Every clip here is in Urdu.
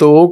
2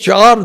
4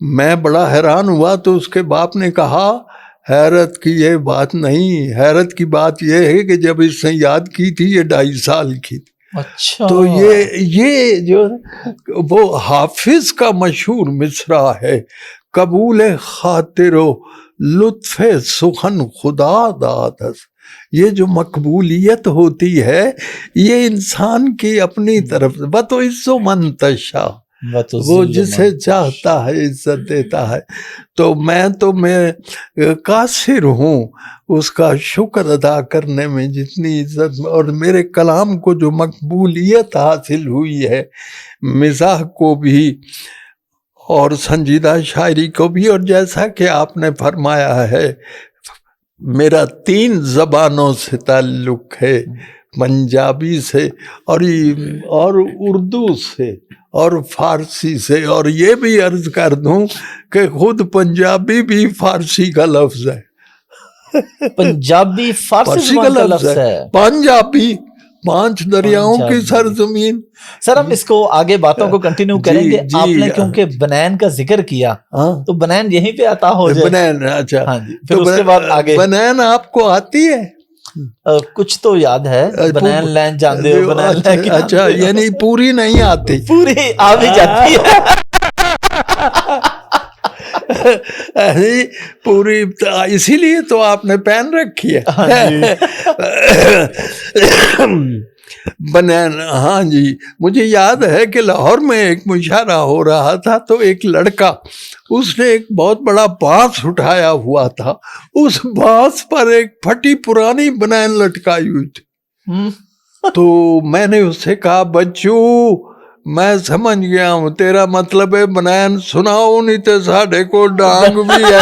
میں بڑا حیران ہوا تو اس کے باپ نے کہا حیرت کی یہ بات نہیں، حیرت کی بات یہ ہے کہ جب اس نے یاد کی تھی یہ 2.5 سال کی تھی۔ اچھا، تو یہ جو وہ حافظ کا مشہور مصرع ہے، قبول خاطر و لطف سخن خدا داد است۔ یہ جو مقبولیت ہوتی ہے یہ انسان کی اپنی طرف، بَتُعِزُّ مَن تَشَاءُ، وہ جسے چاہتا ہے عزت دیتا ہے۔ تو میں قاصر ہوں اس کا شکر ادا کرنے میں، جتنی عزت اور میرے کلام کو جو مقبولیت حاصل ہوئی ہے، مزاح کو بھی اور سنجیدہ شاعری کو بھی، اور جیسا کہ آپ نے فرمایا ہے میرا 3 زبانوں سے تعلق ہے، پنجابی سے اور اردو سے اور فارسی سے، اور یہ بھی عرض کر دوں کہ خود پنجابی بھی فارسی کا لفظ ہے، پنجابی فارسی کا لفظ ہے، پنجابی 5 دریاؤں کی سرزمین۔ سر ہم اس کو آگے باتوں کو کنٹینیو کریں گے، آپ نے کیونکہ بنین کا ذکر کیا تو بنین یہیں پہ عطا ہو جائے۔ بنین، اچھا، پھر اس کے بعد آگے بنین آپ کو آتی ہے؟ کچھ تو یاد ہے، بنین لین جاندے ہو، بنین لین، اچھا، یعنی پوری نہیں آتی؟ پوری آ بھی جاتی ہے پوری، اسی لیے تو آپ نے پہن رکھی ہے بنین۔ ہاں جی، مجھے یاد ہے کہ لاہور میں ایک مشاعرہ ہو رہا تھا تو ایک لڑکا، اس نے ایک بہت بڑا بانس اٹھایا ہوا تھا، اس بانس پر ایک پھٹی پرانی بنین لٹکائی ہوئی تھی۔ تو میں نے اس سے کہا بچوں میں سمجھ گیا ہوں تیرا مطلب ہے بنین سناؤ، نہیں تو ساڑھے کو ڈانگ بھی ہے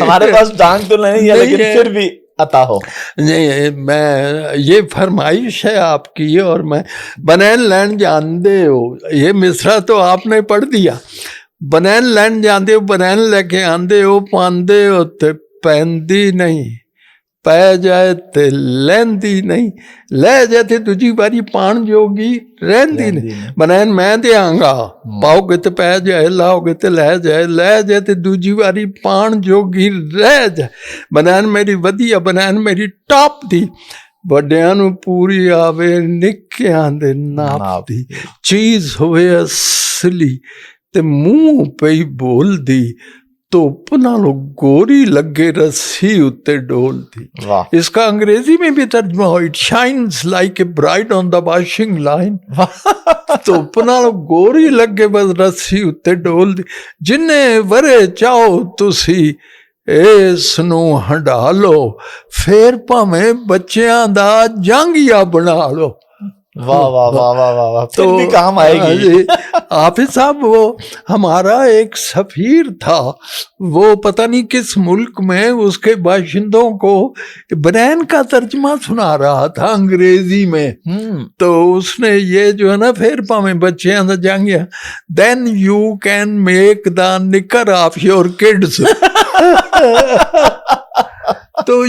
ہمارے پاس ڈانگ تو نہیں ہے لیکن پھر بھی عطا ہو۔ نہیں، میں یہ فرمائش ہے آپ کی، اور میں بنین لینڈ جاندے ہو، یہ مصرع تو آپ نے پڑھ دیا، بنین لینڈ جاندے ہو، بنین لے کے آندے ہو، پاندے ہو تے پہندی نہیں، پہ جائے تے لیندی نہیں، لے جائے تے دوجی باری پان جوگی رہندی نہیں۔ بنین میں دیاں گا، پاؤ گے تے پہ جائے، لاؤ گے تے لے جائے، لے جائے تے دوجی باری پان جوگی رہ جائے۔ بنین میری ودیا، بنین میری ٹاپ دی، بڑیاں نو پوری آوے نکیاں دے ناپ دی، چیز ہوئے اصلی تے منہ پہ ہی بول دی، تو پنا لو گوری لگے رسی اتے ڈول تھی۔ اس کا انگریزی میں بھی ترجمہ ہو، it shines like a bride on the washing line, تو پنا لو گوری لگے بس رسی اتے ڈول دی، جنے ورے چاہو تسی اس نو ہنڈا لو، پھر پامیں بچیاں دا جانگیا بنا لو۔ واہ واہ واہ واہ واہ، پھر بھی کام آئے گی۔ حافظ صاحب وہ ہمارا ایک سفیر تھا، وہ پتہ نہیں کس ملک میں، اس کے باشندوں کو بنین کا ترجمہ سنا رہا تھا انگریزی میں، تو اس نے یہ جو ہے نا پھر پامیں بچیاں دا جانگیا، then you can make the knicker of your kids تو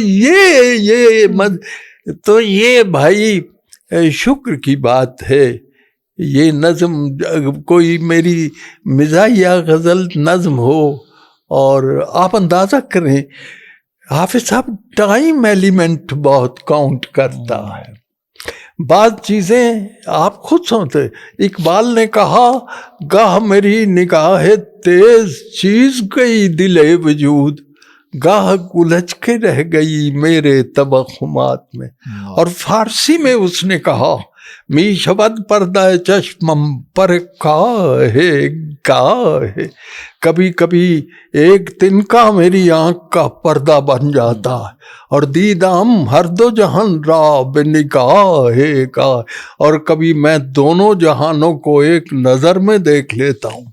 یہ بھائی شکر کی بات ہے۔ یہ نظم کوئی میری مزاحیہ غزل نظم ہو، اور آپ اندازہ کریں حافظ صاحب ٹائم ایلیمنٹ بہت کاؤنٹ کرتا ہے۔ بعض چیزیں آپ خود سنتے، اقبال نے کہا گاہ میری نگاہ تیز چیز گئی دل وجود، گاہ الجھ کے رہ گئی میرے توہمات میں۔ اور فارسی میں اس نے کہا می شود پردہ چشمم پر کاہے گاہے، کبھی کبھی ایک تنکا میری آنکھ کا پردہ بن جاتا ہے، اور دیدام ہر دو جہان را بنگاہے گاہ، اور کبھی میں دونوں جہانوں کو ایک نظر میں دیکھ لیتا ہوں۔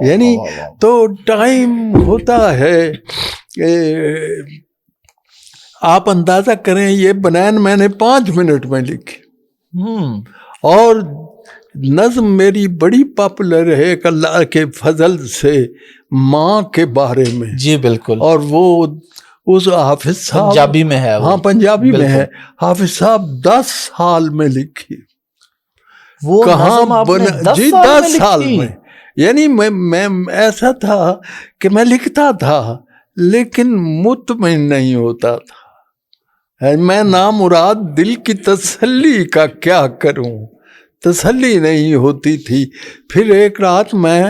یعنی تو ٹائم ہوتا ہے، آپ اندازہ کریں یہ بنین میں نے 5 منٹ میں لکھی، اور نظم میری بڑی پاپولر ہے ایک اللہ کے فضل سے، ماں کے بارے میں۔ جی بالکل، اور وہ اس حافظ صاحب پنجابی میں ہے، ہاں پنجابی میں ہے، حافظ صاحب 10 سال میں لکھی، وہ کہاں نظم آپ نے 10 جی سال 10 میں سال لکھی؟ میں یعنی میں ایسا تھا کہ میں لکھتا تھا لیکن مطمئن نہیں ہوتا تھا. میں نامراد دل کی تسلی کا کیا کروں, تسلی نہیں ہوتی تھی. پھر ایک رات میں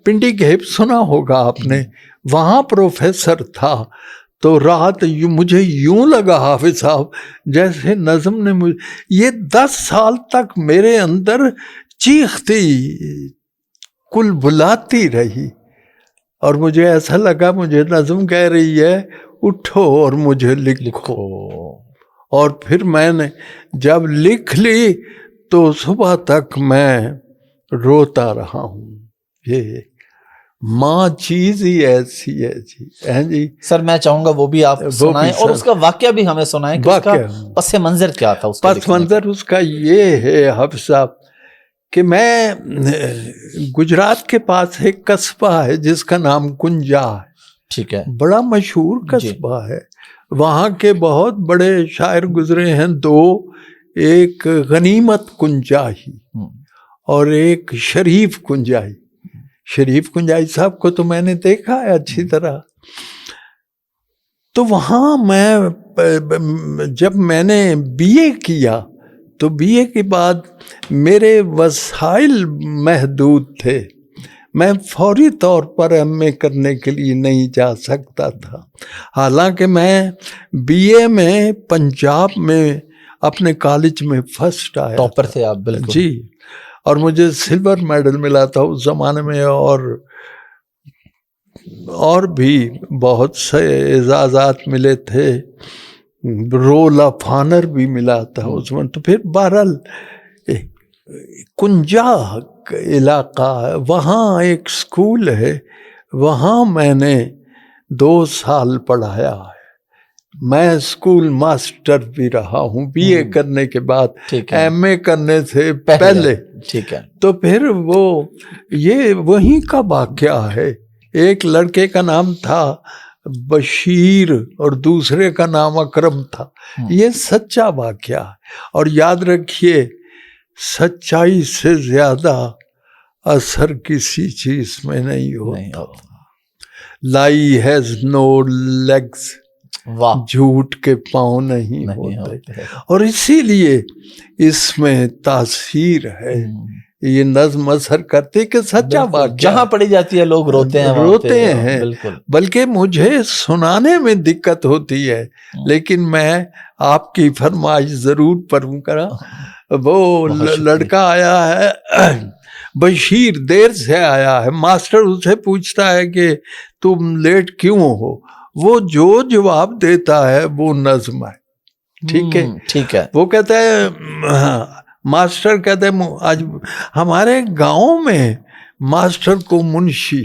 پنڈی گھیپ سنا ہوگا آپ نے, وہاں پروفیسر تھا, تو رات مجھے یوں لگا حافظ صاحب جیسے نظم نے مجھے, یہ 10 سال تک میرے اندر چیختی کل بلاتی رہی, اور مجھے ایسا لگا مجھے نظم کہہ رہی ہے اٹھو اور مجھے لکھو. اور پھر میں نے جب لکھ لی تو صبح تک میں روتا رہا ہوں. یہ ماں چیز ہی ایسی ہے جی. سر میں چاہوں گا وہ بھی آپ سنائیں, اور اس کا واقعہ بھی ہمیں سنائیں کہ اس کا پس منظر کیا تھا. پس منظر اس کا یہ ہے حافظ صاحب کہ میں گجرات کے پاس ایک قصبہ ہے جس کا نام کنجا ہے. ٹھیک ہے, بڑا مشہور قصبہ ہے. وہاں کے بہت بڑے شاعر گزرے ہیں 2, ایک غنیمت کنجاہی اور ایک شریف کنجاہی. شریف کنجاہی صاحب کو تو میں نے دیکھا ہے اچھی طرح. تو وہاں جب میں نے BA کیا تو BA کے بعد میرے وسائل محدود تھے, میں فوری طور پر MA کرنے کے لیے نہیں جا سکتا تھا. حالانکہ میں BA میں پنجاب میں اپنے کالج میں فرسٹ آیا, ٹاپر تھے آپ. بالکل جی, اور مجھے سلور میڈل ملا تھا اس زمانے میں, اور بھی بہت سے اعزازات ملے تھے, رول آف آنر بھی ملا تھا اس میں. تو پھر بہرحال کنجا علاقہ, وہاں ایک سکول ہے, وہاں میں نے 2 سال پڑھایا ہے. میں اسکول ماسٹر بھی رہا ہوں BA کرنے کے بعد, MA کرنے سے پہلے. ٹھیک ہے. تو پھر یہ وہیں کا واقعہ ہے. ایک لڑکے کا نام تھا بشیر اور دوسرے کا نام اکرم تھا. یہ سچا واقعہ ہے, اور یاد رکھیے سچائی سے زیادہ اثر کسی چیز میں نہیں ہوتا. لائی ہیز نو لیگز, جھوٹ کے پاؤں نہیں ہوتے. اور اسی لیے اس میں تاثیر ہے. یہ نظم اثر کرتے کہ سچا واقعہ جہاں پڑھی جاتی ہے لوگ روتے ہیں. بلکہ مجھے سنانے میں دقت ہوتی ہے, لیکن میں آپ کی فرمائش ضرور پڑھوں کرا. وہ لڑکا آیا ہے بشیر, دیر سے آیا ہے. ماسٹر اسے پوچھتا ہے کہ تم لیٹ کیوں ہو, وہ جو جواب دیتا ہے وہ نظم ہے. ٹھیک ہے. وہ کہتا ہے, ماسٹر کہتے ہیں آج ہمارے گاؤں میں ماسٹر کو منشی,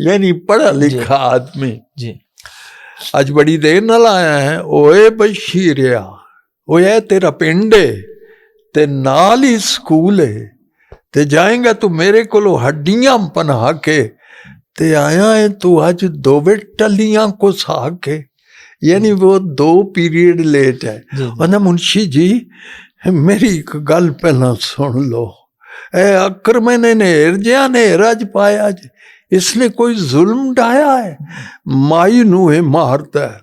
یعنی پڑھا لکھا آدمی, آج بڑی دیر نہ لایا ہے. اوے بشیریا, اوے تیرا پنڈے تے نال ہی سکول ہے, تے جائیں گا تو میرے کو ہڈیاں پنہا کے تے آیا ہے تو آج 2 ٹلیاں کو سا کے. یعنی وہ 2 پیریڈ لیٹ ہے. ورنہ منشی جی میری ایک گل پہلا سن لو, اے اکر میں نے ارجیا نے رج پایا جی, اس نے کوئی ظلم ڈایا ہے, مائی نوہے مارتا ہے,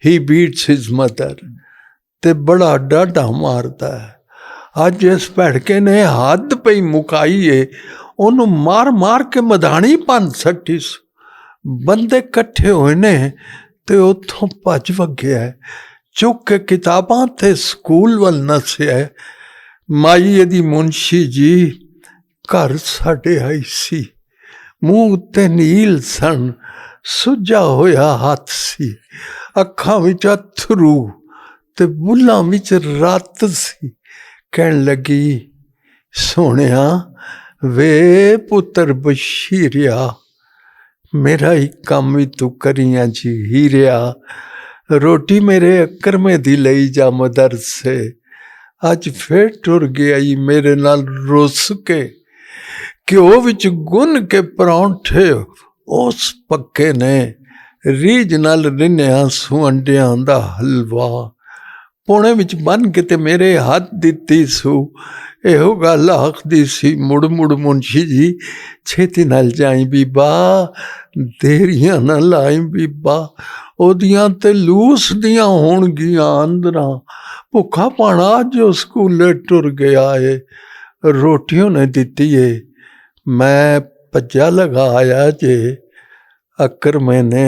ہی بیٹس ہز مدر, تے بڑا ڈاڈا مارتا ہے. آج جس پیڑکے نے حد پہ مکائی ہے انہوں مار مار کے مدھانی پن سٹی. بندے کٹھے ہوئے نے تے اتھوں پج وگیا ہے, چک کے کتاباں تے سکول ول نسیا ہے. مائی دی منشی جی گھر ساڈے آئی سی, منہ تے نیل سن, سجا ہویا ہاتھ سی, اکھاں وچ اتھرو تے بلاں وچ رات سی. کہن لگی سونیا وے پتر بشیریا, میرا ہی کام بھی تو کریاں جی ہیریا, روٹی میرے اکر میں دی لئی جا مدرسے, اج پھر ٹر گیا ہی میرے نال روس کے, کیوں وچ گن کے پرونٹھے اس پکے نے, ریج نال رنیاں سو انڈیاں دا حلوا, ਪੁਣੇ ਵਿੱਚ ਬੰਨ ਕੇ ਤੇ ਮੇਰੇ ਹੱਥ ਦਿੱਤੀ ਸੂ, ਇਹੋ ਗੱਲ ਆਖਦੀ ਸੀ ਮੁੜ ਮੁੜ ਮੁਨਸ਼ੀ ਜੀ, ਛੇਤੀ ਨਾਲ ਜਾਈ ਬੀਬਾ, ਦੇਰੀਆਂ ਨਾ ਲਾਈ ਬੀਬਾ, ਉਹਦੀਆਂ ਤੇ ਲੂਸ ਦੀਆਂ ਹੋਣਗੀਆਂ ਅੰਦਰਾਂ, ਭੁੱਖਾ ਪਾਣਾ ਜੋ ਸਕੂਲੇ ਟੁਰ ਗਿਆ ਏ, ਰੋਟੀ ਉਹਨੇ ਦਿੱਤੀ ਏ, ਮੈਂ ਭੱਜਾ ਲਗਾਇਆ ਜੇ, ਅਕਰ ਮੈਨੇ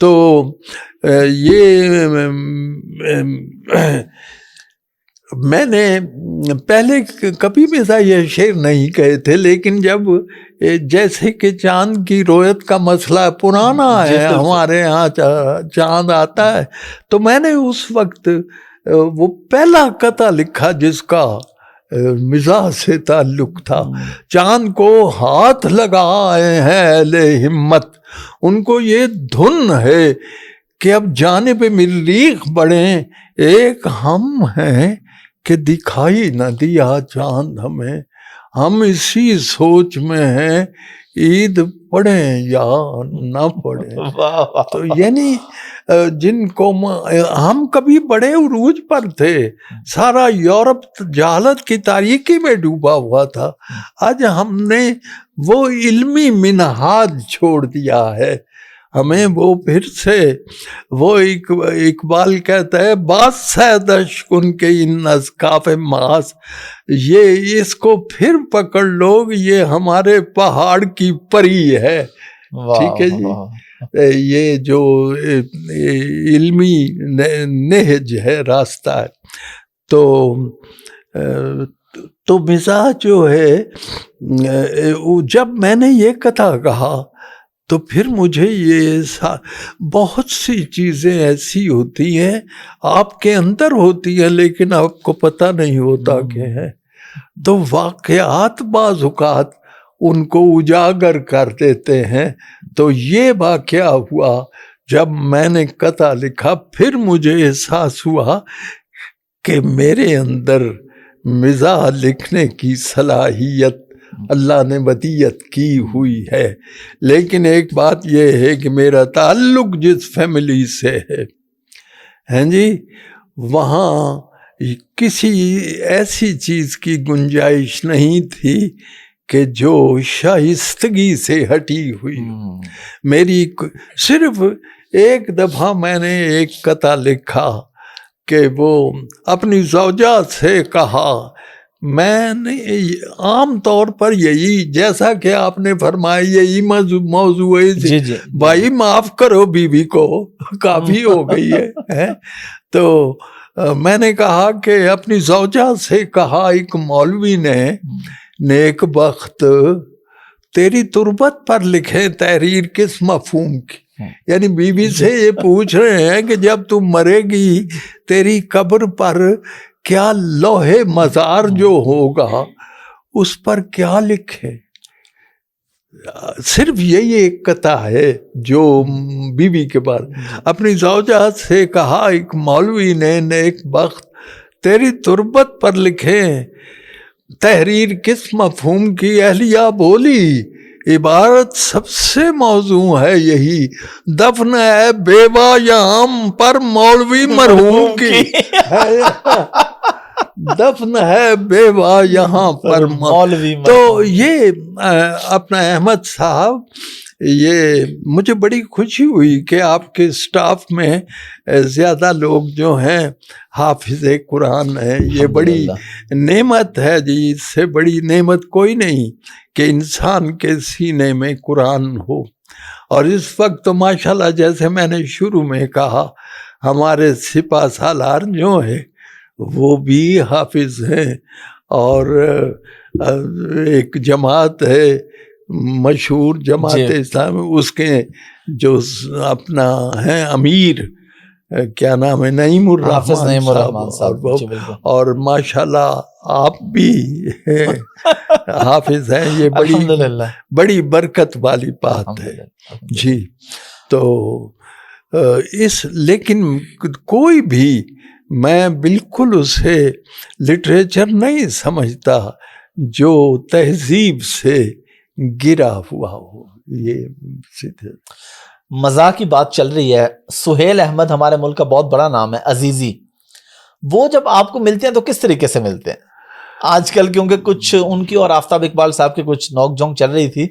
تو یہ میں نے پہلے کبھی بھی یہ شعر نہیں کہے تھے، لیکن جب جیسے کہ چاند کی رویت کا مسئلہ پرانا ہے، ہمارے یہاں چاند آتا ہے، تو میں نے اس وقت وہ پہلا قطعہ لکھا جس کا مزاح سے تعلق تھا. چاند کو ہاتھ لگائے ہیں اہل ہمت، ان کو یہ دھن ہے کہ اب جانب مریخ بڑھیں، ایک ہم ہیں کہ دکھائی نہ دیا چاند ہمیں، ہم اسی سوچ میں ہیں عید پڑھیں یا نہ پڑھیں. تو یعنی جن کو ہم کبھی بڑے عروج پر تھے، سارا یورپ جہالت کی تاریکی میں ڈوبا ہوا تھا، آج ہم نے وہ علمی منہاج چھوڑ دیا ہے. ہمیں وہ پھر سے وہ اقبال کہتا ہے باز سیدش ان کے ان ازکاف ماس، یہ اس کو پھر پکڑ لو، یہ ہمارے پہاڑ کی پری ہے. ٹھیک ہے جی، یہ جو علمی نہج ہے، راستہ ہے. تو مزاح جو ہے، جب میں نے یہ قطعہ کہا تو پھر مجھے یہ بہت سی چیزیں ایسی ہوتی ہیں آپ کے اندر ہوتی ہیں لیکن آپ کو پتہ نہیں ہوتا کہ ہے. تو واقعات بعض اوقات ان کو اجاگر کر دیتے ہیں. تو یہ واقعہ ہوا جب میں نے قطعہ لکھا، پھر مجھے احساس ہوا کہ میرے اندر مزاح لکھنے کی صلاحیت اللہ نے ودیعت کی ہوئی ہے. لیکن ایک بات یہ ہے کہ میرا تعلق جس فیملی سے ہے جی، وہاں کسی ایسی چیز کی گنجائش نہیں تھی کہ جو شائستگی سے ہٹی ہوئی. میری صرف ایک دفعہ میں نے ایک قطعہ لکھا کہ وہ اپنی زوجہ سے کہا، میں نے عام طور پر یہی، جیسا کہ آپ نے فرمایا یہی موضوع ہے، بھائی معاف کرو بیوی کو، کافی ہو گئی ہے. تو میں نے کہا کہ اپنی زوجہ سے کہا ایک مولوی نے، نیک بخت تیری تربت پر لکھے تحریر کس مفہوم کی. یعنی بیوی سے یہ پوچھ رہے ہیں کہ جب تم مرے گی تیری قبر پر کیا لوح مزار جو ہوگا اس پر کیا لکھے. صرف یہی ایک قطعہ ہے جو بیوی کے بعد اپنی زوجہ سے کہا ایک مولوی نے، نیک بخت تیری تربت پر لکھے تحریر کس مفہوم کی. اہلیہ بولی عبارت سب سے موزوں ہے یہی، دفن ہے بیوہ یام پر مولوی مرحوم کی. دفن ہے بیوہ یہاں پر مولوی. تو یہ اپنا احمد صاحب، یہ مجھے بڑی خوشی ہوئی کہ آپ کے سٹاف میں زیادہ لوگ جو ہیں حافظ قرآن ہیں. یہ بڑی نعمت ہے جی، اس سے بڑی نعمت کوئی نہیں کہ انسان کے سینے میں قرآن ہو. اور اس وقت تو ماشاءاللہ جیسے میں نے شروع میں کہا، ہمارے سپہ سالار جو ہیں وہ بھی حافظ ہیں. اور ایک جماعت ہے مشہور جماعت اسلامی، اس کے جو اپنا ہیں امیر، کیا نام ہے، نعیم الرحمن صاحب، اور ماشاءاللہ آپ بھی حافظ ہیں. یہ بڑی برکت والی بات ہے جی. تو لیکن کوئی بھی، میں بالکل اسے لٹریچر نہیں سمجھتا جو تہذیب سے گرا ہوا ہو. یہ سیدھے مزاح کی بات چل رہی ہے. سہیل احمد ہمارے ملک کا بہت بڑا نام ہے، عزیزی. وہ جب آپ کو ملتے ہیں تو کس طریقے سے ملتے ہیں آج کل؟ کیونکہ کچھ ان کی اور آفتاب اقبال صاحب کی کچھ نوک جھونک چل رہی تھی،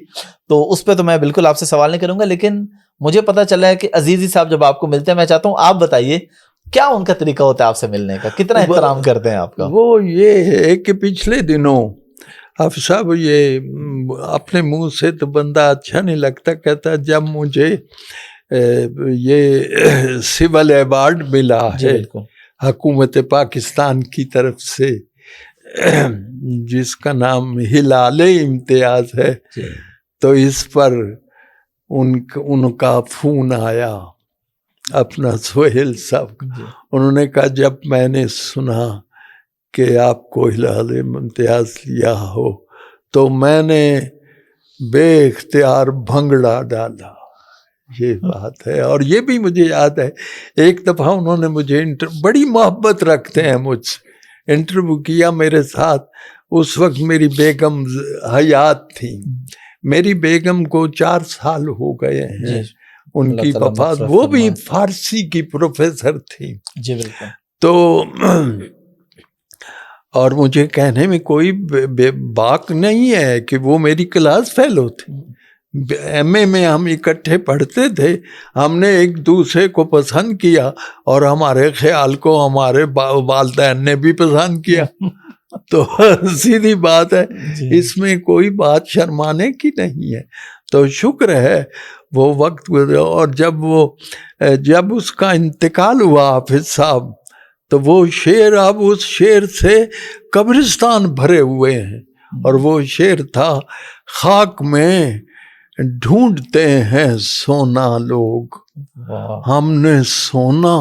تو اس پہ تو میں بالکل آپ سے سوال نہیں کروں گا، لیکن مجھے پتا چلا ہے کہ عزیزی صاحب جب آپ کو ملتے ہیں، میں چاہتا ہوں آپ بتائیے کیا ان کا طریقہ ہوتا ہے آپ سے ملنے کا، کتنا احترام کرتے ہیں آپ کا؟ وہ یہ ہے کہ پچھلے دنوں حافظ صاحب، یہ اپنے منہ سے تو بندہ اچھا نہیں لگتا، کہتا جب مجھے یہ سول ایوارڈ ملا جی ہے بالکل. حکومت پاکستان کی طرف سے، جس کا نام ہلال امتیاز ہے. جی. تو اس پر ان کا فون آیا، اپنا سہیل صاحب کا. جی. انہوں نے کہا جب میں نے سنا کہ آپ کو ہلال امتیاز لیا ہو تو میں نے بے اختیار بھنگڑا ڈالا. یہ بات ہے. اور یہ بھی مجھے یاد ہے، ایک دفعہ انہوں نے مجھے بڑی محبت رکھتے ہیں مجھ سے، انٹرویو کیا میرے ساتھ. اس وقت میری بیگم حیات تھی. میری بیگم کو 4 سال ہو گئے ہیں ان کی وفات. وہ بھی فارسی کی پروفیسر تھی. جی بالکل. تو اور مجھے کہنے میں کوئی باک نہیں ہے کہ وہ میری کلاس فیلو تھی. ایم اے میں ہم اکٹھے پڑھتے تھے، ہم نے ایک دوسرے کو پسند کیا اور ہمارے خیال کو ہمارے والدین نے بھی پسند کیا. تو سیدھی بات ہے، اس میں کوئی بات شرمانے کی نہیں ہے. تو شکر ہے وہ وقت گزرا. اور جب اس کا انتقال ہوا حافظ صاحب، تو وہ شعر، اب اس شعر سے قبرستان بھرے ہوئے ہیں. اور وہ شعر تھا، خاک میں ڈھونڈتے ہیں سونا لوگ، ہم نے سونا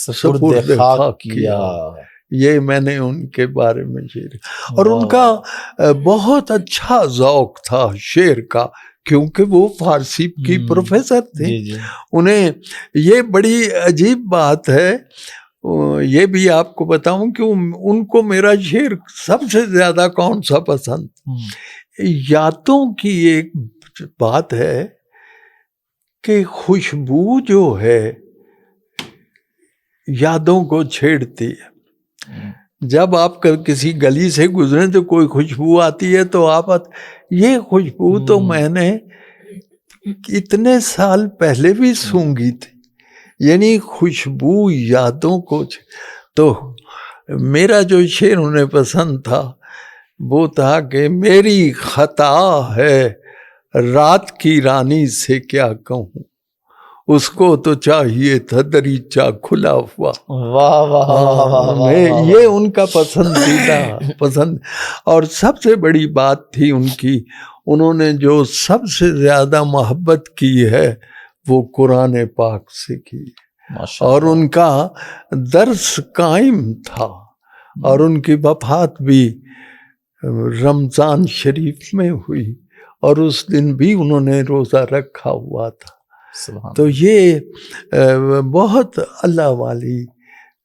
سپرد خاک کیا. یہ میں نے ان کے بارے میں شعر. اور ان کا بہت اچھا ذوق تھا شعر کا، کیونکہ وہ فارسی کی پروفیسر تھے. انہیں یہ بڑی عجیب بات ہے، یہ بھی آپ کو بتاؤں کہ ان کو میرا شعر سب سے زیادہ کون سا پسند؟ یادوں کی ایک بات ہے کہ خوشبو جو ہے یادوں کو چھیڑتی ہے. جب آپ کسی گلی سے گزریں تو کوئی خوشبو آتی ہے تو آپ یہ خوشبو تو میں نے اتنے سال پہلے بھی سونگھی تھی. یعنی خوشبو یادوں کو. تو میرا جو شعر انہیں پسند تھا وہ تھا کہ میری خطا ہے رات کی رانی سے کیا کہوں، اس کو تو چاہیے تھا دریچہ کھلا ہوا. واہ واہ. یہ ان کا پسند. اور سب سے بڑی بات تھی ان کی، انہوں نے جو سب سے زیادہ محبت کی ہے وہ قرآن پاک سے کی. اور ان کا درس قائم تھا. اور ان کی وفات بھی رمضان شریف میں ہوئی، اور اس دن بھی انہوں نے روزہ رکھا ہوا تھا. تو یہ بہت اللہ والی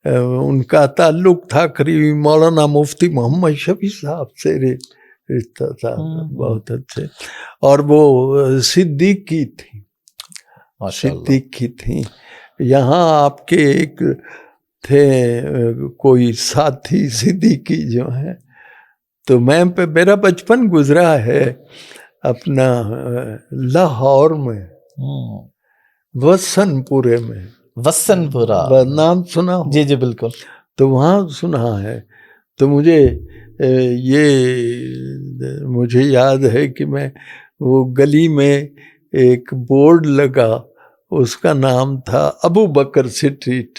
ان کا تعلق تھا. قریبی مولانا مفتی محمد شفیع صاحب سے رشتہ تھا بہت اچھے. اور وہ صدیقی تھی، صدیقی تھیں. یہاں آپ کے ایک تھے کوئی ساتھی صدیقی جو ہیں، تو میرا بچپن گزرا ہے اپنا لاہور میں، وسن پورے میں. وسن پورا نام سنا؟ جی جی بالکل. تو وہاں سنا ہے. تو مجھے یاد ہے کہ میں وہ گلی میں ایک بورڈ لگا، اس کا نام تھا ابو بکر اسٹریٹ.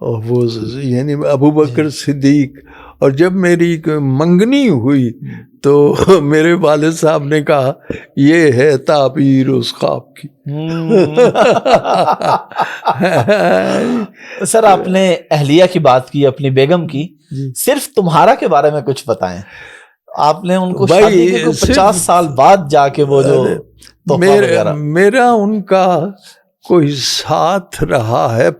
اور وہ یعنی ابو بکر صدیق. اور جب میری منگنی ہوئی تو میرے والد صاحب نے کہا یہ ہے تعبیر اس خواب کی. سر آپ نے اہلیہ کی بات کی، اپنی بیگم کی، صرف تمہارا کے بارے میں کچھ بتائیں. آپ نے ان کو شادی کے 50 سال بعد جا کے وہ جو میرا ان کا کوئی ساتھ رہا ہے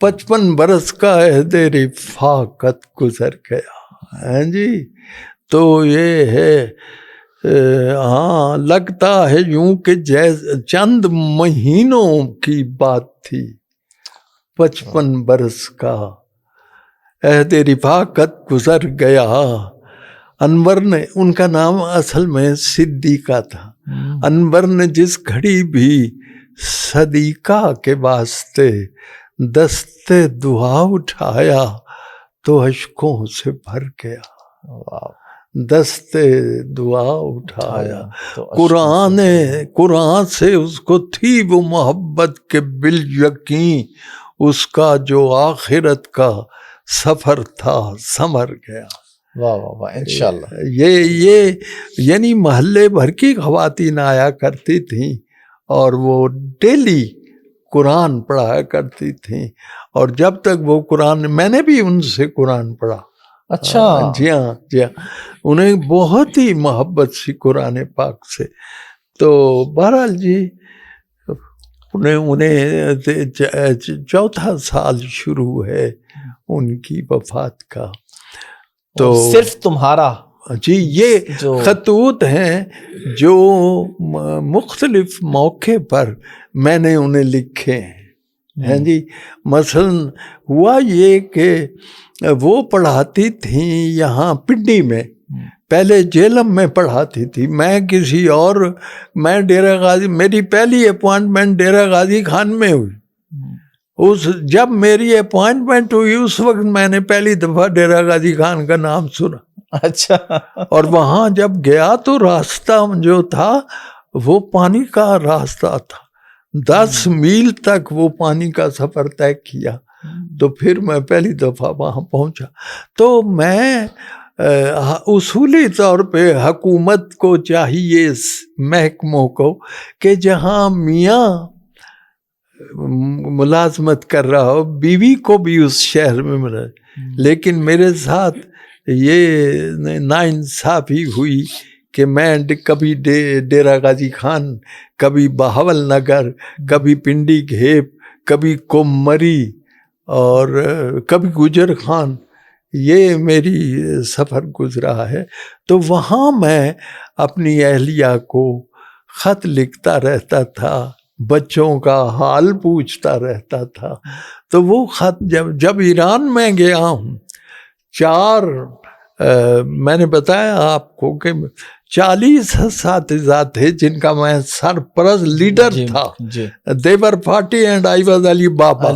55 برس کا عہد رفاقت گزر گیا. جی تو یہ ہے، ہاں لگتا ہے یوں کہ چند مہینوں کی بات تھی. 55 برس کا عہد رفاقت گزر گیا. انور نے، ان کا نام اصل میں صدیقہ تھا، انور نے جس گھڑی بھی صدیقہ کے واسطے دستے دعا اٹھایا تو اشکوں سے بھر گیا. دست دعا اٹھایا. تو قرآن سے اس کو تھی وہ محبت کے بال یقین، اس کا جو آخرت کا سفر تھا سمر گیا. واہ واہ واہ، انشاءاللہ. یہ یعنی محلے بھر کی خواتین آیا کرتی تھیں اور وہ ڈیلی قرآن پڑھایا کرتی تھیں، اور جب تک وہ قرآن، میں نے بھی ان سے قرآن پڑھا. اچھا. جی ہاں جی ہاں، انہیں بہت ہی محبت سی قرآن پاک سے. تو بہرحال جی انہیں چوتھا سال شروع ہے ان کی وفات کا. تو صرف تمہارا جی یہ جو خطوط ہیں جو مختلف موقع پر میں نے انہیں لکھے ہیں جی. مثلا ہوا یہ کہ وہ پڑھاتی تھیں یہاں پنڈی میں، پہلے جیلم میں پڑھاتی تھی. میں ڈیرہ غازی، میری پہلی اپوائنٹمنٹ ڈیرہ غازی خان میں ہوئی. جب میری اپوائنٹمنٹ ہوئی اس وقت میں نے پہلی دفعہ ڈیرہ غازی خان کا نام سنا. اچھا. اور وہاں جب گیا تو راستہ جو تھا وہ پانی کا راستہ تھا، 10 میل تک وہ پانی کا سفر طے کیا. تو پھر میں پہلی دفعہ وہاں پہنچا. تو میں اصولی طور پہ حکومت کو چاہیے، محکموں کو، کہ جہاں میاں ملازمت کر رہا ہو بیوی کو بھی اس شہر میں ملا. لیکن میرے ساتھ یہ ناانصافی ہوئی کہ میں کبھی ڈیرہ غازی خان، کبھی بہاول نگر، کبھی پنڈی گھیپ، کبھی کومری اور کبھی گجر خان، یہ میری سفر گزرا ہے. تو وہاں میں اپنی اہلیہ کو خط لکھتا رہتا تھا، بچوں کا حال پوچھتا رہتا تھا. تو وہ خط جب ایران میں گیا ہوں، 4 میں نے بتایا آپ کو کہ 40 اساتذہ تھے جن کا میں سرپرست لیڈر تھا. دیور 40 اینڈ آئی واز علی بابا.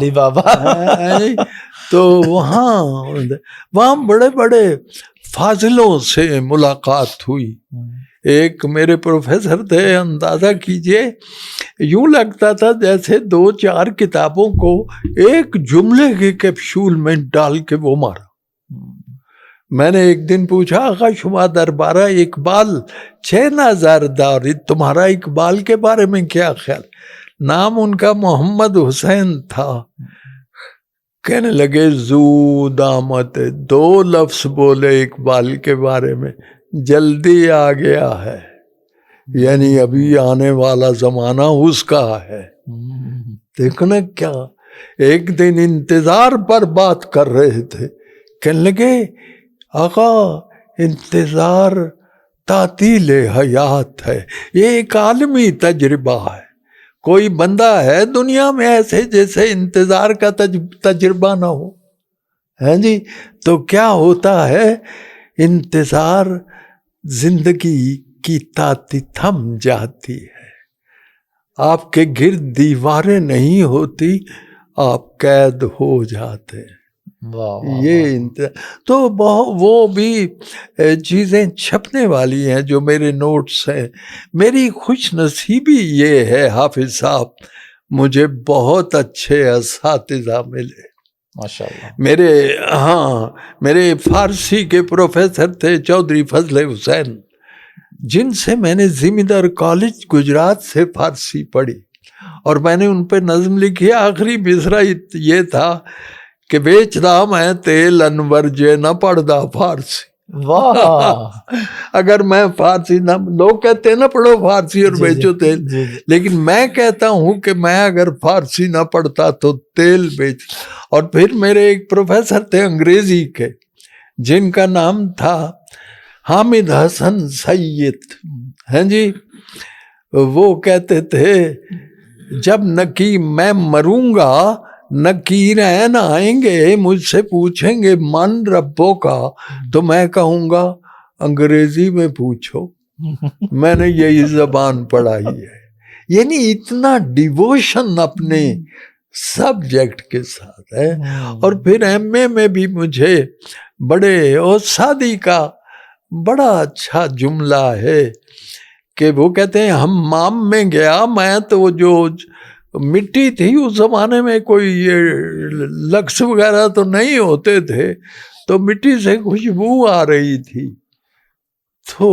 تو وہاں بڑے بڑے فاضلوں سے ملاقات ہوئی. ایک میرے پروفیسر تھے، اندازہ کیجئے یوں لگتا تھا جیسے 2-4 کتابوں کو ایک جملے کے کیپسول میں ڈال کے وہ مارا. میں نے ایک دن پوچھا، آقا شما دربارہ اقبال 6 نظردار، تمہارا اقبال کے بارے میں کیا خیال؟ نام ان کا محمد حسین تھا. کہنے لگے زود آمد، 2 لفظ بولے اقبال کے بارے میں، جلدی آ گیا ہے، یعنی ابھی آنے والا زمانہ اس کا ہے. دیکھنا کیا. ایک دن انتظار پر بات کر رہے تھے، کہنے لگے آقا انتظار تعطیل حیات ہے، یہ ایک عالمی تجربہ ہے. کوئی بندہ ہے دنیا میں ایسے جیسے انتظار کا تجربہ نہ ہو؟ ہیں جی. تو کیا ہوتا ہے، انتظار زندگی کی طاقت تھم جاتی ہے. آپ کے گرد دیواریں نہیں ہوتی، آپ قید ہو جاتے ہیں. یہ تو وہ بھی چیزیں چھپنے والی ہیں جو میرے نوٹس ہیں. میری خوش نصیبی یہ ہے حافظ صاحب، مجھے بہت اچھے اساتذہ ملے ماشاءاللہ. میرے فارسی کے پروفیسر تھے چودھری فضل حسین، جن سے میں نے زمیندار کالج گجرات سے فارسی پڑھی، اور میں نے ان پہ نظم لکھی. آخری مصرع یہ تھا کہ بیچدا میں تیل انور جے نہ پڑھدا فارسی. واہ. اگر میں فارسی نہ، لوگ کہتے ہیں نہ پڑھو فارسی اور بیچو تیل، لیکن میں کہتا ہوں کہ میں اگر فارسی نہ پڑھتا تو تیل بیچ. اور پھر میرے ایک پروفیسر تھے انگریزی کے، جن کا نام تھا حامد حسن سید، ہیں جی. وہ کہتے تھے جب میں مروں گا، نکیرین آئیں گے مجھ سے پوچھیں گے من ربوں کا، تو میں کہوں گا انگریزی میں پوچھو، میں نے یہی زبان پڑھائی ہے. یعنی اتنا ڈیووشن اپنے سبجیکٹ کے ساتھ ہے. اور پھر ایم اے میں بھی مجھے بڑے استادی کا بڑا اچھا جملہ ہے کہ وہ کہتے ہیں حمام میں گیا میں تو جو مٹی تھی اس زمانے میں کوئی یہ لکس وغیرہ تو نہیں ہوتے تھے تو مٹی سے خوشبو آ رہی تھی تو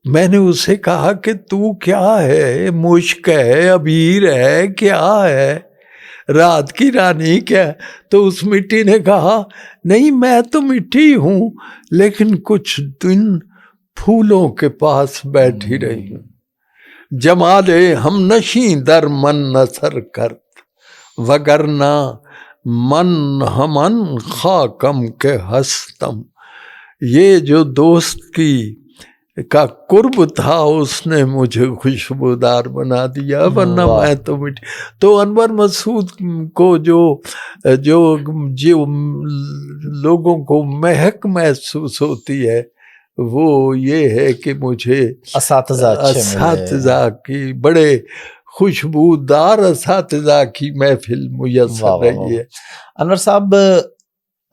میں نے اسے کہا کہ تو کیا ہے مشک ہے عبیر ہے کیا ہے رات کی رانی کیا ہے؟ تو اس مٹی نے کہا نہیں میں تو مٹی ہوں لیکن کچھ دن پھولوں کے پاس بیٹھی رہی ہوں جمال ہم نشیں در من نثر کرت وگرنہ من ہمن خاکم کے ہستم. یہ جو دوست کی کا قرب تھا اس نے مجھے خوشبودار بنا دیا ورنہ میں تو مٹی. تو انور مسعود کو جو لوگوں کو مہک محسوس ہوتی ہے وہ یہ ہے کہ مجھے اساتذہ کی بڑے خوشبودار اساتذہ کی محفل میسر رہی ہے. انور صاحب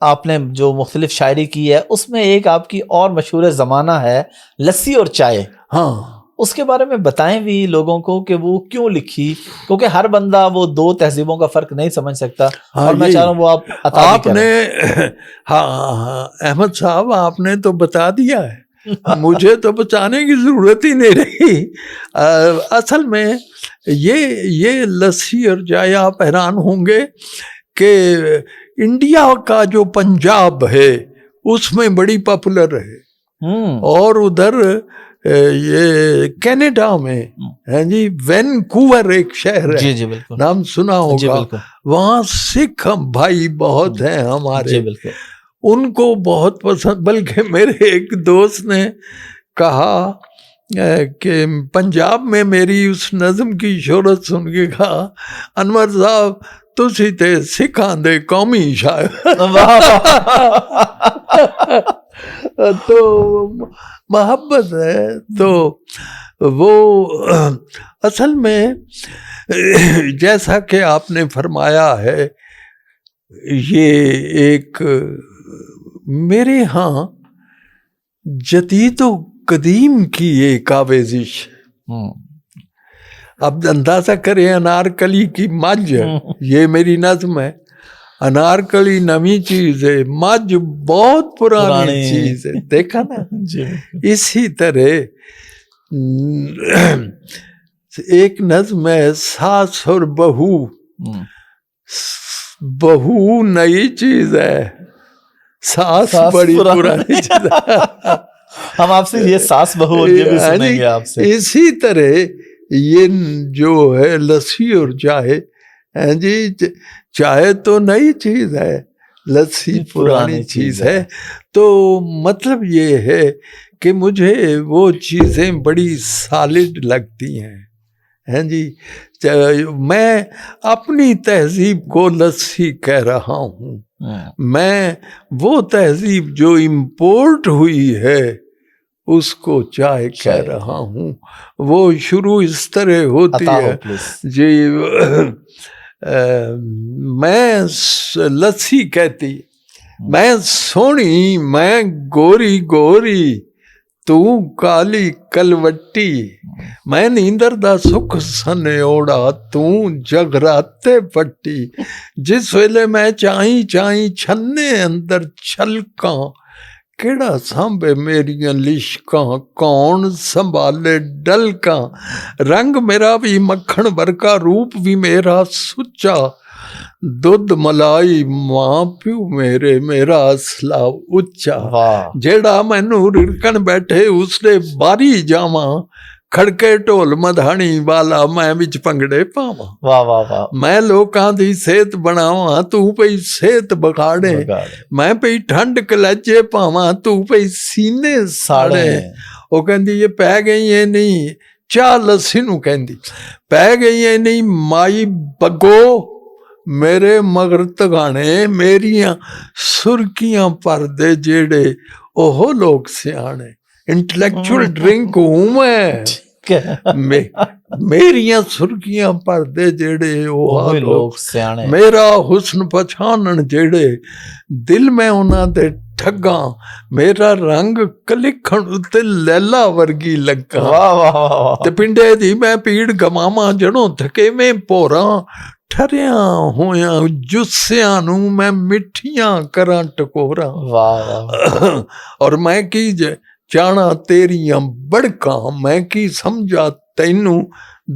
آپ نے جو مختلف شاعری کی ہے اس میں ایک آپ کی اور مشہور زمانہ ہے لسی اور چائے. ہاں اس کے بارے میں بتائیں بھی لوگوں کو کہ وہ کیوں لکھی کیونکہ ہر بندہ وہ دو تہذیبوں کا فرق نہیں سمجھ سکتا اور میں چاہ رہا ہوں وہ آپ نے ہاں احمد صاحب آپ نے تو بتا دیا ہے مجھے تو بچانے کی ضرورت ہی نہیں رہی. اصل میں یہ لسی اور چائے آپ حیران ہوں گے کہ انڈیا کا جو پنجاب ہے اس میں بڑی پاپولر ہے اور ادھر یہ کینیڈا میں ہے جی وینکوور ایک شہر ہے جی بالکل نام سنا ہوگا وہاں سکھ بھائی بہت ہیں ہمارے ان کو بہت پسند. بلکہ میرے ایک دوست نے کہا کہ پنجاب میں میری اس نظم کی شہرت سن کے کہا انور صاحب تسی تے سکھاں دے قومی شاعر. تو محبت ہے. تو وہ اصل میں جیسا کہ آپ نے فرمایا ہے یہ ایک میرے ہاں جدید و قدیم کی ایک آویزش. اب اندازہ کریں انارکلی کی مجھ یہ میری نظم ہے. انارکلی نئی چیز ہے مجھ بہت پرانی چیز ہے دیکھا نا. اسی طرح ایک نظم ہے ساس اور بہو نئی چیز ہے ساس بڑی پرانی چیز ہے. ہم آپ سے یہ ساس بہو یہ بھی سنیں گے آپ سے. اسی طرح یہ جو ہے لسی اور چائے جی چائے تو نئی چیز ہے لسی پرانی چیز ہے. تو مطلب یہ ہے کہ مجھے وہ چیزیں بڑی سالڈ لگتی ہیں جی. میں اپنی تہذیب کو لسی کہہ رہا ہوں. میں وہ تہذیب جو امپورٹ ہوئی ہے اس کو چائے کہہ رہا ہوں. وہ شروع اس طرح ہوتی ہے جی میں لسی کہتی میں سونی میں گوری گوری تو کالی کلوٹی میں نیندر دا سکھ سنے اوڑا تو جگراتے پٹی جس ویلے میں چائیں چھنے اندر چھلکاں کیڑا سانبے میریاں لشکاں کون سنبھالے ڈلکاں رنگ میرا بھی مکھن ورگا روپ بھی میرا سچا دودھ ملائی ماں پیو میرے میرا اصلا اچا جیڑا مینوں رڑکن بیٹھے اس نے باری جاواں کھڑکے ٹول مدھانی والا میں وچ پنگڑے پاواں میں لوکاں دی صحت بناواں تو پئی صحت بگاڑے میں پئی ٹھنڈ کلیجے پاواں تو پئی سینے ساڑے. وہ کہندی یہ پہ گئی ہے نہیں چاہ لسی نو کہندی پہ گئی ہے نہیں مائی بگو میرے مگر تگانے میریاں سرکیاں پردے جیڑے اوہ لوگ سیانے. انٹلیکچول ڈرنک ہوں میں میریاں سرکیاں پردے جیڑے اوہ لوگ سیانے میرا حسن پہچانن جیڑے دل میں انہاں دے ਠੱਗਾ ਮੇਰਾ ਰੰਗ ਕਲਿਖਣ ਉੱਤੇ ਲੈਲਾ ਵਰਗੀ ਲੱਗਾ। ਵਾਹ ਵਾਹ ਵਾਹ ਤੇ ਪਿੰਡੇ ਦੀ ਮੈਂ ਪੀੜ ਗਵਾਵਾਂ ਜੜੋਂ ਥਕੇਵੇਂ ਭੋਰਾਂ ਠਰਿਆਂ ਹੋਇਆਂ ਜੁੱਸਿਆਂ ਨੂੰ ਮੈਂ ਮਿੱਠੀਆਂ ਕਰਾਂ ਟਕੋਰਾਂ। ਵਾਹ ਵਾਹ ਔਰ ਮੈਂ ਕੀ ਜਾਣਾ ਤੇਰੀਆਂ ਬੜਕਾਂ, ਮੈਂ ਕੀ ਸਮਝਾ ਤੈਨੂੰ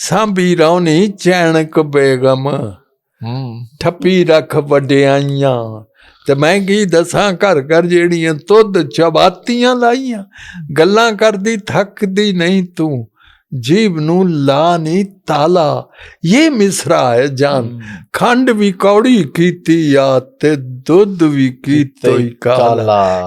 ਸਾਂਭੀ ਰੌਣੀ ਚੈਨਕ ਬੇਗਮ ਠੱਪੀ ਰੱਖ ਵਡਿਆਈਆਂ। ਤੇ ਮੈਂ ਕੀ ਦੱਸਾਂ ਘਰ ਘਰ ਜਿਹੜੀਆਂ ਤੁਧ ਚਬਾਤੀਆਂ ਲਾਈਆਂ, ਗੱਲਾਂ ਕਰਦੀ ਥੱਕਦੀ ਨਹੀਂ ਤੂੰ, ਜੀਭ ਨੂੰ ਲਾ ਨਹੀਂ ਤਾਲਾ। ਇਹ ਮਿਸਰਾ ਹੈ ਜਾਨ, ਖੰਡ ਵੀ ਕੌੜੀ ਕੀਤੀ ਆ ਤੇ ਦੁੱਧ ਵੀ ਕੀਤੋਈ ਕਾਲਾ।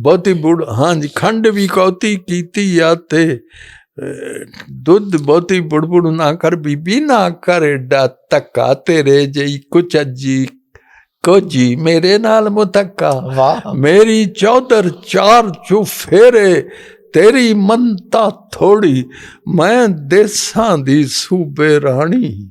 ਬਹੁਤੀ ਬੁੜ ਹਾਂਜੀ ਖੰਡ ਵੀ ਕੌਤੀ ਕੀਤੀ ਆ ਤੇ ਦੁੱਧ ਬਹੁਤੀ ਬੁੜਬੁੜ ਨਾ ਕਰ ਬੀਬੀ, ਨਾ ਕਰ ਏਡਾ ਧੱਕਾ, ਤੇਰੇ ਜਿਹੀ ਕੁਚੱਜੀ ਕੋਜੀ ਮੇਰੇ ਨਾਲ ਮੁਤੱਕਾ। ਮੇਰੀ ਚੌਧਰ ਚਾਰ ਚੁਫੇਰੇ ਤੇਰੀ ਮੰਤਾ ਥੋੜੀ, ਮੈਂ ਦੇਸਾਂ ਦੀ ਸੂਬੇ ਰਾਣੀ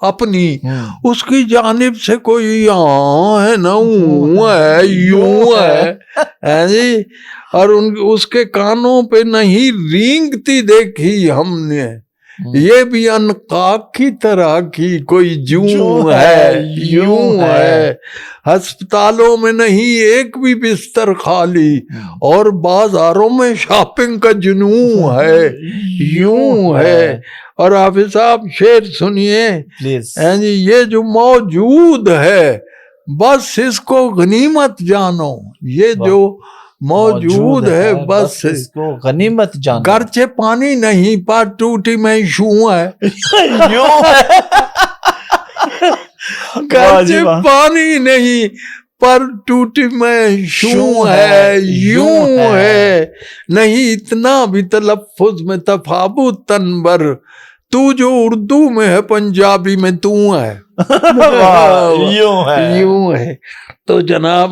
اپنی، اس کی جانب سے کوئی ہاں ہے نہ اوں ہے یوں ہے جی، اور اس کے کانوں پہ نہیں رینگتی دیکھی ہم نے، یہ بھی انقاق کی طرح کی کوئی جوں ہے یوں ہے، ہسپتالوں میں نہیں ایک بھی بستر خالی، اور بازاروں میں شاپنگ کا جنوں ہے یوں ہے۔ اور حافظ صاحب شعر سنیے جی، یہ جو موجود ہے بس اس کو غنیمت جانو، یہ جو موجود ہے بس اس کو غنیمت جانو، گرچہ پانی نہیں پر ٹوٹی میں شوں ہے، گرچہ پانی نہیں پر ٹوٹی میں شوں ہے یوں ہے، نہیں اتنا بھی تلفظ میں تفاوت تنبر، تو جو اردو میں ہے پنجابی میں تو ہے یوں ہے۔ تو جناب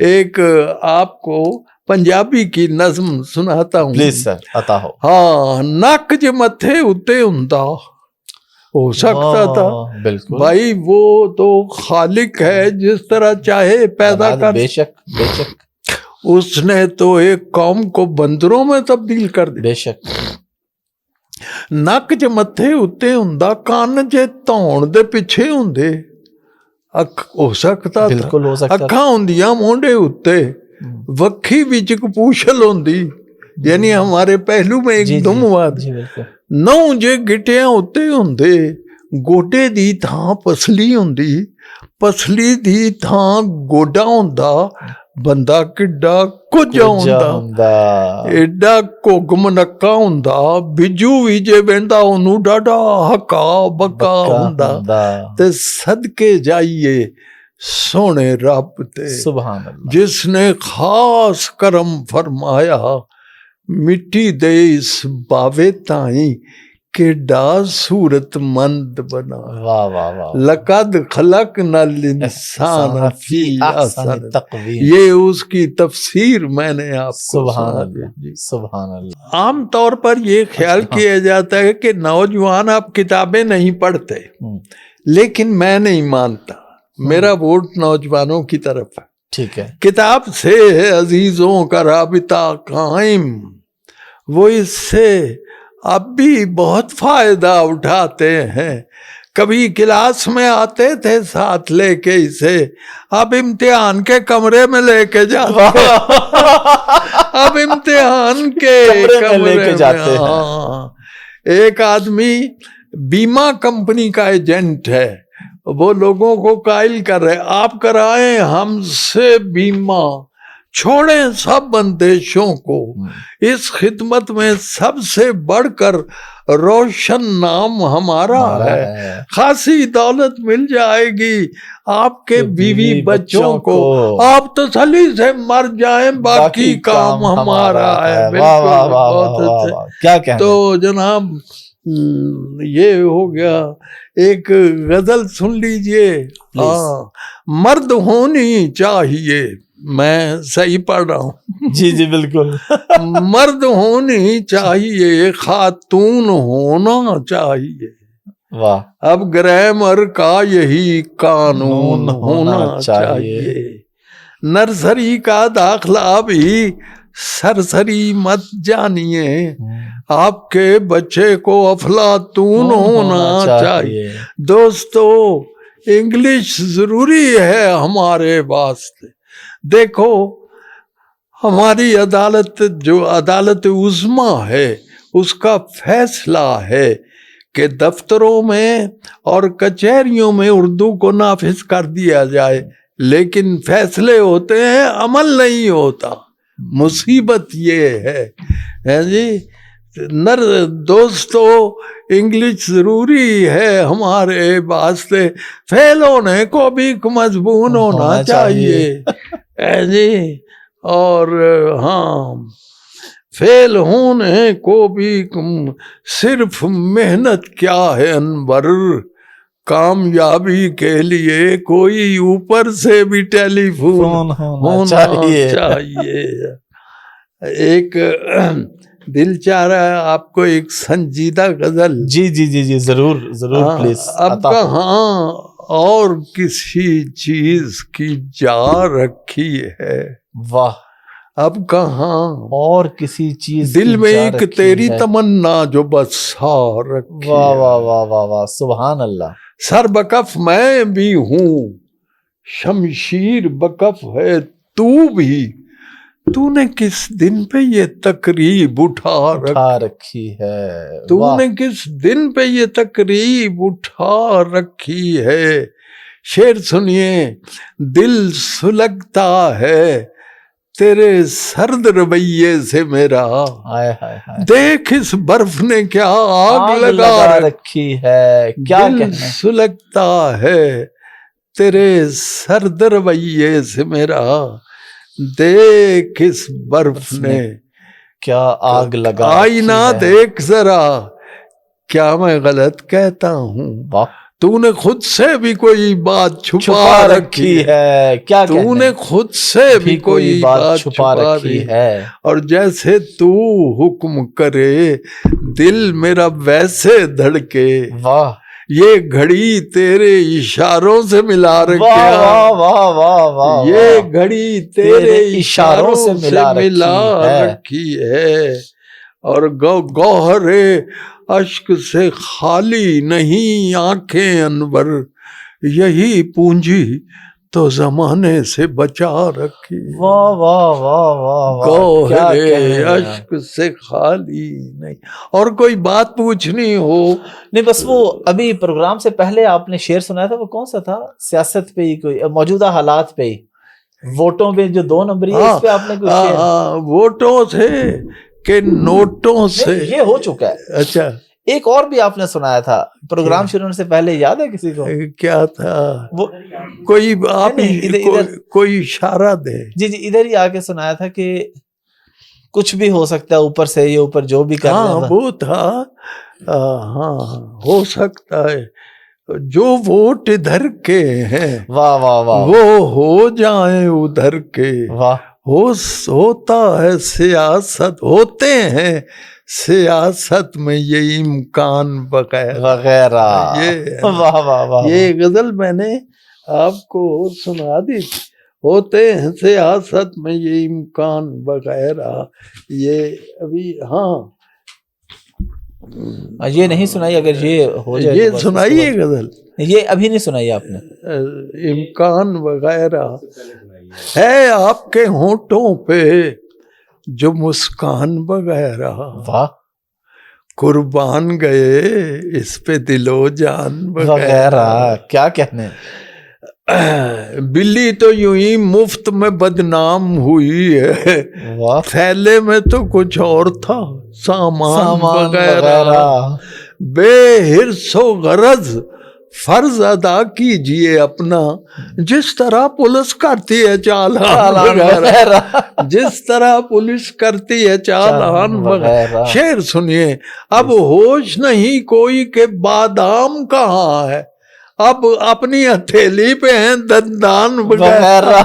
ایک آپ کو پنجابی کی نظم سناتا ہوں، پلیز سر عطا ہو۔ ہاں، نک جو متھے اتے ہوندا ہو سکتا تھا، بالکل بھائی وہ تو خالق ہے، جس طرح چاہے پیدا کر، بے شک بے شک، اس نے تو ایک قوم کو بندروں میں تبدیل کر دیا۔ بے شک، نک جو متھے اتے ہوندا، کان جے دھون دے پیچھے ہوندے، ہو سکتا تھا، بالکل ہو سکتا، اکھاں ہوندیاں مونڈے اتے، وکھی وچ پوچھل ہوندی، یعنی ہمارے پہلو میں ایک دم واد، نو جے گٹیاں اتے ہوندے، گوڈے دی تھاں پسلی ہوندی، پسلی دی تھاں گوڈا ہوندا، بندہ کڈا کچھ ہوندا، ایڈا کوگ منکا ہوندا، بجو وی جے بیندا اونوں ڈاڈا ہکا بکا ہوندا، تے صدقے جائیے سونے رب تے سبحان اللہ، جس نے خاص کرم فرمایا، مٹی دے اس باوے تائیں کیڈا صورت مند بنا، واہ واہ واہ، لقد خلقنا الانسان فی احسن تقویم، یہ اس کی تفسیر میں نے آپ کو سبحان سنا اللہ، دی۔ سبحان اللہ۔ عام طور پر یہ خیال کیا جاتا ہے کہ نوجوان اب کتابیں نہیں پڑھتے، لیکن میں نہیں مانتا، میرا ووٹ نوجوانوں کی طرف ہے۔ ٹھیک ہے، کتاب سے عزیزوں کا رابطہ قائم، وہ اس سے اب بھی بہت فائدہ اٹھاتے ہیں، کبھی کلاس میں آتے تھے ساتھ لے کے اسے، اب امتحان کے کمرے میں لے کے جاتے، اب امتحان کے کمرے میں لے کے جاتے ہیں۔ ایک آدمی بیمہ کمپنی کا ایجنٹ ہے، وہ لوگوں کو قائل کر رہے، آپ کرائیں ہم سے بیمہ، چھوڑیں سب اندیشوں کو، اس خدمت میں سب سے بڑھ کر روشن نام ہمارا ہے، خاصی دولت مل جائے گی آپ کے بیوی بچوں کو، آپ تسلی سے مر جائیں باقی کام ہمارا ہے۔ بالکل، تو جناب یہ ہو گیا۔ ایک غزل سن لیجئے، مرد ہونی چاہیے، میں صحیح پڑھ رہا ہوں، جی جی بالکل، مرد ہونی چاہیے، خاتون ہونا چاہیے، واہ، اب گرامر کا یہی قانون ہونا چاہیے، نرسری کا داخلہ بھی سرسری مت جانیے، آپ کے بچے کو افلاطون ہونا چاہیے۔ دوستو انگلش ضروری ہے ہمارے واسطے، دیکھو ہماری عدالت جو عدالت عظمیٰ ہے، اس کا فیصلہ ہے کہ دفتروں میں اور کچہریوں میں اردو کو نافذ کر دیا جائے، لیکن فیصلے ہوتے ہیں، عمل نہیں ہوتا، مصیبت یہ ہے جی۔ دوستو انگلش ضروری ہے ہمارے واسطے، فیل ہونے کو بھی مضمون ہونا چاہیے جی، اور ہاں فیل ہونے کو بھی صرف محنت کیا ہے انور، کامیابی کے لیے کوئی اوپر سے بھی ٹیلی فون ہونا چاہیے۔ ایک دل چاہ رہا ہے آپ کو ایک سنجیدہ غزل. جی جی جی جی ضرور ضرور پلیز. اب کہاں اور کسی چیز کی جا رکھی ہے. واہ. اب کہاں اور کسی چیز دل کی میں جا ایک رکھی تیری ہے. تمنا جو بسا رکھی واہ ہے. واہ واہ واہ واہ سبحان اللہ. سر بکف میں بھی ہوں، شمشیر بکف ہے تو بھی، تو نے کس دن پہ یہ تقریب اٹھا رکھی ہے. تو واہ. نے کس دن پہ یہ تقریب اٹھا رکھی ہے. شعر سنیے. دل سلگتا ہے تیرے سرد رویے سے میرا، ہائے ہائے ہائے. دیکھ اس برف نے کیا آگ لگا رکھی ہے. کیا دل کہنا ہے. سلگتا ہے تیرے سرد رویے سے میرا، دیکھ اس برف نے کیا آگ لگا. آئینہ دیکھ ذرا، کیا میں غلط کہتا ہوں؟ واہ. تو نے خود سے بھی کوئی بات چھپا رکھی ہے. کیا تو نے خود سے بھی کوئی بات چھپا رکھی ہے. اور جیسے تو حکم کرے دل میرا ویسے دھڑکے. واہ. یہ گھڑی تیرے اشاروں سے ملا رکھی واہ ہے. واہ واہ واہ واہ. یہ گھڑی تیرے اشاروں سے ملا رکھی ہے. اور گوہر اشک سے خالی نہیں آنکھیں انور، یہی پونجی تو زمانے سے بچا رکھی. واہ واہ واہ واہ. گوہر اشک سے خالی نہیں. اور کوئی بات پوچھنی ہو؟ نہیں بس وہ ابھی پروگرام سے پہلے آپ نے شعر سنایا تھا، وہ کون سا تھا؟ سیاست پہ ہی کوئی، موجودہ حالات پہ ہی، ووٹوں پہ جو 2 نمبری ہے، اس پہ آپ نے کوئی شعر. ووٹوں سے کہ نوٹوں سے یہ ہو چکا ہے. اچھا. ایک اور بھی آپ نے سنایا تھا پروگرام شروع ہونے سے پہلے، یاد ہے کسی کو؟ کیا تھا وہ کوئی آپ ادھر کوئی اشارہ دے. جی جی ادھر ہی آ کے سنایا تھا کہ کچھ بھی ہو سکتا ہے اوپر سے، یہ اوپر جو بھی کر رہا ہاں وہ تھا. ہاں ہو سکتا ہے جو ووٹ ادھر کے ہیں واہ واہ واہ وہ ہو جائیں ادھر کے. واہ. ہوتا ہے سیاست، ہوتے ہیں سیاست میں یہ امکان وغیرہ. واہ واہ واہ. یہ غزل میں نے آپ کو سنا دی تھی. ہوتے ہیں سیاست میں یہ امکان وغیرہ. یہ ابھی یہ نہیں سنائی، اگر یہ ہو جائے یہ سنائیے غزل. یہ ابھی نہیں سنائی آپ نے. امکان وغیرہ ہے آپ کے ہونٹوں پہ جو مسکان وغیرہ. واہ. قربان گئے اس پہ دل و جان وغیرہ. کیا کہنے. بلی تو یوں ہی مفت میں بدنام ہوئی ہے، تھیلے میں تو کچھ اور تھا سامان وغیرہ. بے حرص و غرض فرض ادا کیجئے اپنا، جس طرح پولیس کرتی ہے چالان وغیرہ. جس طرح پولیس کرتی ہے چالان وغیرہ. شعر سنیے. اب ہوش نہیں کوئی کہ بادام کہاں ہے، اب اپنی ہتھیلی پہ ہیں دندان وغیرہ.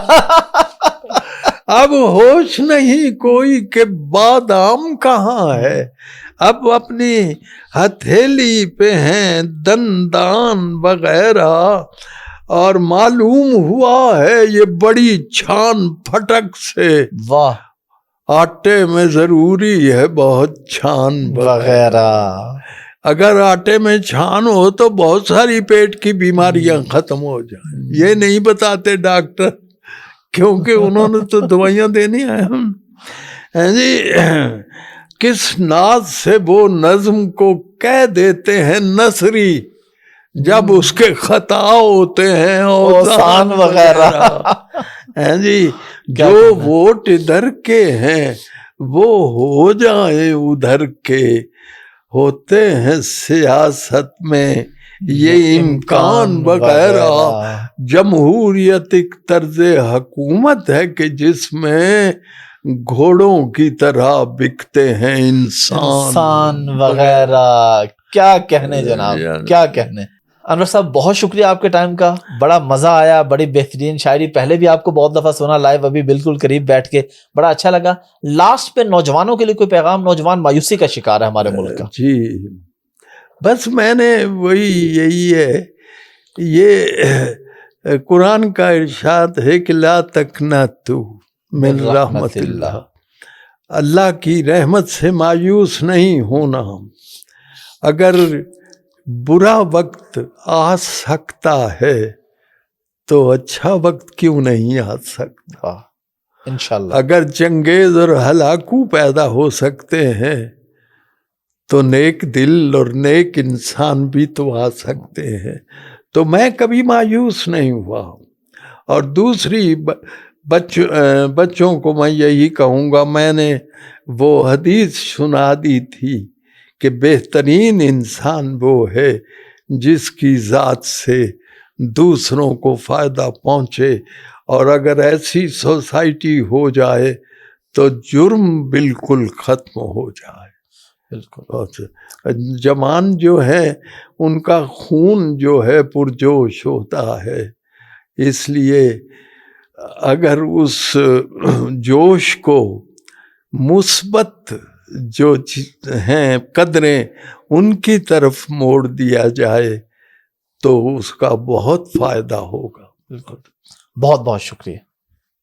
اب ہوش نہیں کوئی کہ بادام کہاں ہے، اب اپنی ہتھیلی پہ ہیں دندان وغیرہ. اور معلوم ہوا ہے یہ بڑی چھان پھٹک سے. واہ. آٹے میں ضروری ہے بہت چھان وغیرہ. اگر آٹے میں چھان ہو تو بہت ساری پیٹ کی بیماریاں ختم ہو جائیں. یہ نہیں بتاتے ڈاکٹر، کیونکہ انہوں نے تو دوائیاں دینی ہیں. جی کس ناز سے وہ نظم کو کہہ دیتے ہیں نثری، جب اس کے خطا ہوتے ہیں اوزان وغیرہ. جی جو ووٹ ادھر کے ہیں وہ ہو جائیں ادھر کے، ہوتے ہیں سیاست میں یہ امکان وغیرہ. جمہوریت ایک طرز حکومت ہے کہ جس میں گھوڑوں کی طرح بکتے ہیں انسان وغیرہ. کیا کہنے جناب، کیا کہنے. انور صاحب بہت شکریہ آپ کے ٹائم کا, بڑا مزہ آیا, بڑی بہترین شاعری, پہلے بھی آپ کو بہت دفعہ سنا لائیو, ابھی بالکل قریب بیٹھ کے بڑا اچھا لگا. لاسٹ پہ نوجوانوں کے لیے کوئی پیغام؟ نوجوان مایوسی کا شکار ہے ہمارے ملک کا. جی بس میں نے یہی ہے, یہ قرآن کا ارشاد ہے کہ لا تقنطوا من رحمت اللہ, اللہ کی رحمت سے مایوس نہیں ہونا. اگر برا وقت آ سکتا ہے تو اچھا وقت کیوں نہیں آ سکتا. انشاءاللہ اگر چنگیز اور ہلاکو پیدا ہو سکتے ہیں تو نیک دل اور نیک انسان بھی تو آ سکتے ہیں. تو میں کبھی مایوس نہیں ہوا. اور دوسری بچوں کو میں یہی کہوں گا, میں نے وہ حدیث سنا دی تھی کہ بہترین انسان وہ ہے جس کی ذات سے دوسروں کو فائدہ پہنچے, اور اگر ایسی سوسائٹی ہو جائے تو جرم بالکل ختم ہو جائے. بالکل جوان جو ہے ان کا خون جو ہے پرجوش ہوتا ہے, اس لیے اگر اس جوش کو مثبت جو ہیں قدریں ان کی طرف موڑ دیا جائے تو اس کا بہت فائدہ ہوگا. بالکل, بہت بہت شکریہ.